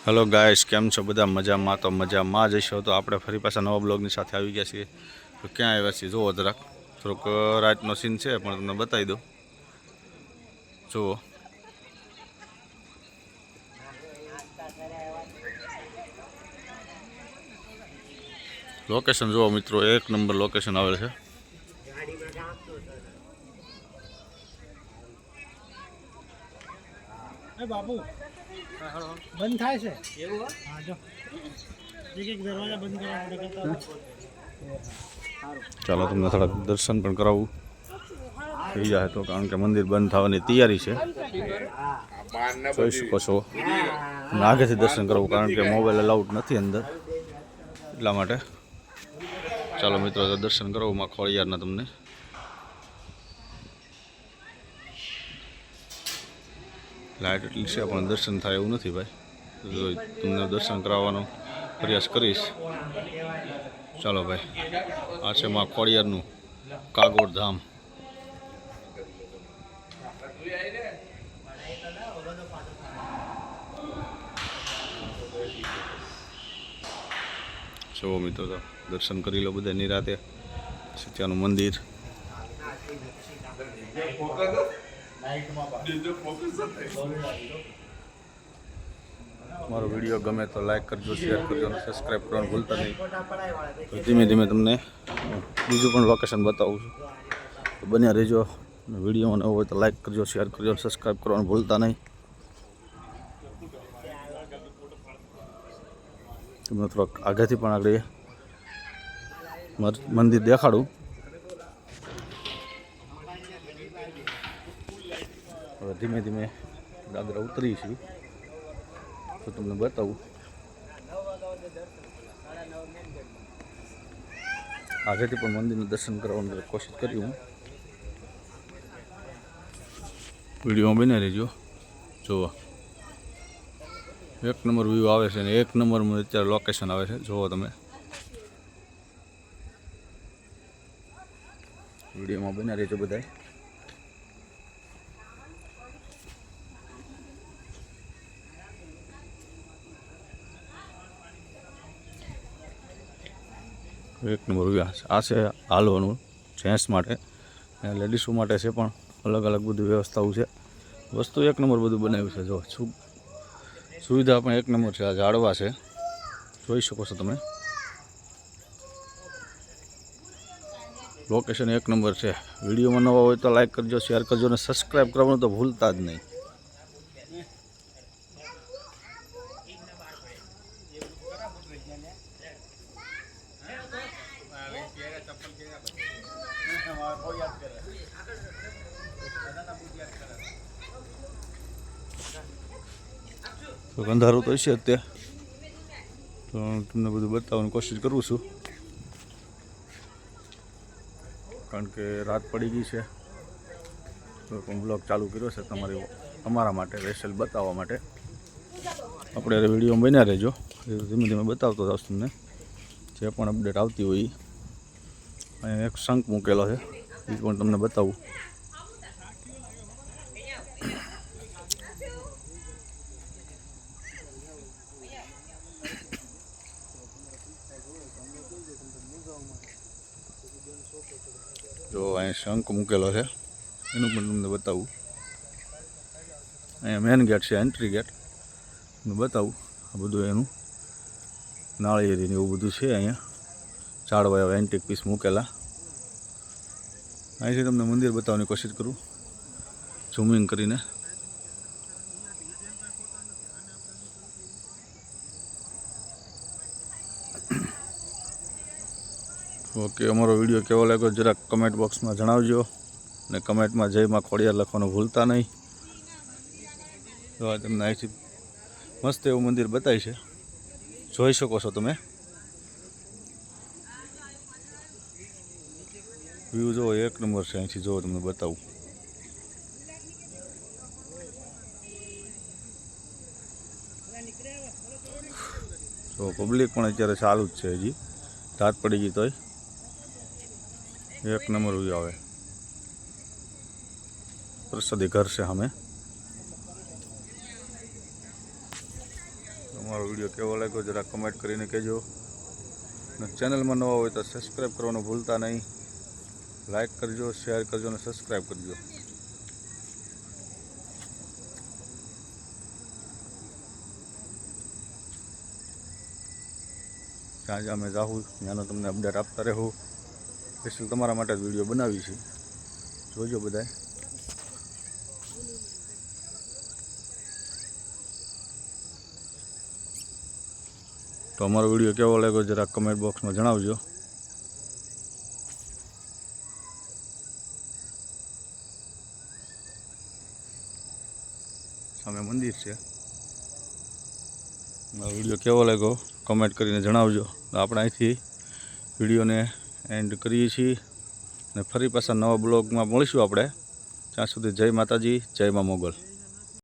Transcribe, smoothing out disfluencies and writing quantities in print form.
Hello guys, केम छो बधा मजामां? तो मजामां ज छो। तो आपणे फरी पाछा नवा ब्लॉगनी साथे આવી ગયા છીએ। तो ક્યાં આવ્યા છીએ જુઓ જરાક, થોડોક રાતનો સીન છે પણ તમને બતાવી દઉં। જુઓ લોકેશન, જુઓ મિત્રો, એક નંબર લોકેશન આવેલ છે। બાબુ બંધ થાય છે એવું? હા, જો એક દરવાજા બંધ કરવા ચાલો તમને થોડાક દર્શન પણ કરાવું થઈ જાય તો, કારણ કે મંદિર બંધ થવાની તૈયારી છે। જોઈ શકો છો, આગળથી દર્શન કરાવું કારણ કે મોબાઈલ અલાઉડ નથી અંદર, એટલા માટે। ચાલો મિત્રો, દર્શન કરાવું માં ખોડિયારના તમને। લાઇટ એટલી છે પણ દર્શન થાય એવું નથી ભાઈ, તમને દર્શન કરાવવાનો પ્રયાસ કરીશ। ચાલો ભાઈ, આ છે માં ખોડિયારનું કાગોડ ધામ। જુઓ મિત્રો, તો દર્શન કરી લો બધા નિરાતે। ત્યાંનું મંદિર। મારો વિડીયો ગમે તો લાઈક કરજો, શેર કરજો અને સબસ્ક્રાઈબ કરવાનું ભૂલતા નહીં। તો ધીમે ધીમે તમને બીજું પણ લોકેશન બતાવું છું, તો બન્યા રહેજો। વિડીયો નવો હોય તો લાઈક કરજો, શેર કરજો, સબસ્ક્રાઈબ કરવાનું ભૂલતા નહીં। તમને થોડાક આગળથી પણ આગળ મંદિર દેખાડું। હવે ધીમે ધીમે દાદરા ઉતરી છીએ તો તમને બતાવું। આગળથી પણ મંદિરનું દર્શન કરવાની કોશિશ કરી હું। વિડીયોમાં બને રહેજો। જુઓ, એક નંબર વ્યૂ આવે છે અને એક નંબરમાં અત્યારે લોકેશન આવે છે। જુઓ તમે, વિડીયોમાં બને રહેજો બધા। એક નંબર વ્યૂ આ છે હાલવાનું જેન્ટ્સ માટે, લેડીઝો માટે છે પણ અલગ અલગ બધી વ્યવસ્થાઓ છે। વસ્તુ એક નંબર બધું બનાવ્યું છે। જો સુવિધા પણ એક નંબર છે। આ ઝાડવા છે, જોઈ શકો છો તમે। લોકેશન એક નંબર છે। વિડીયોમાં નવા હોય તો લાઈક કરજો, શેર કરજો અને સબસ્ક્રાઈબ કરવાનું તો ભૂલતા જ નહીં। તો અંધારું તો છે અત્યારે, તો તમને બધું બતાવવાની કોશિશ કરું છું કારણ કે રાત પડી ગઈ છે। તો પણ બ્લોગ ચાલુ કર્યો છે તમારા માટે, સ્પેશિયલ બતાવવા માટે। આપણે વિડીયો બન્યા રહેજો, ધીમે ધીમે બતાવતો જાઉં તમને જે પણ અપડેટ આવતી હોય। અહીંયા એક શંખ મૂકેલો છે, એ પણ તમને બતાવું। જો અહીંયા શંખ મૂકેલો છે, એનું પણ તમને બતાવું। અહીંયા મેન ગેટ છે, એન્ટ્રી ગેટ, બતાવું। આ બધું એનું નાળિયેરી એવું બધું છે। અહીંયા ઝાડવા એવા એન્ટિક પીસ મૂકેલા। અહીંથી તમને મંદિર બતાવવાની કોશિશ કરું ઝૂમિંગ કરીને। ઓકે, અમારો વિડીયો કેવો લાગ્યો જરાક કમેન્ટ બોક્સમાં જણાવજો અને કમેન્ટમાં જય માં ખોડિયાર લખવાનું ભૂલતા નહીં। તો આ તમને અહીંથી મસ્ત એવું મંદિર બતાવી છે, જોઈ શકો છો તમે। વ્યૂ જુઓ, એક નંબર છે। અહીંથી જુઓ, તમને બતાવું। તો પબ્લિક પણ અત્યારે ચાલુ જ છે, હજી રાત પડી ગઈ તોય એક નંબર વ્યૂ આવે। પ્રસાદી ઘર છે સામે। તમારો વિડીયો કેવો લાગ્યો જરા કમેન્ટ કરીને કહેજો. અને ચેનલમાં નવા હોય તો સબસ્ક્રાઈબ કરવાનું ભૂલતા નહીં. લાઈક કરજો, શેર કરજો અને સબસ્ક્રાઈબ કરજો. જ્યાં જ્યાં અમે જાઉં ત્યાંનો તમને અપડેટ આપતા રહેવું. સ્પેશિયલ તમારા માટે જ વિડીયો બનાવી છે, જોજો બધાય. તો અમારો વિડીયો કેવો લાગ્યો જરા કમેન્ટ બોક્સમાં જણાવજો. સામે મંદિર છે. અમારો વિડીયો કેવો લાગ્યો કમેન્ટ કરીને જણાવજો. તો આપણે અહીંથી વિડીયોને એન્ડ કરીએ છીએ અને ફરી પાછા નવા બ્લોગમાં મળીશું આપણે. ત્યાં સુધી જય માતાજી, જય મા મોગલ.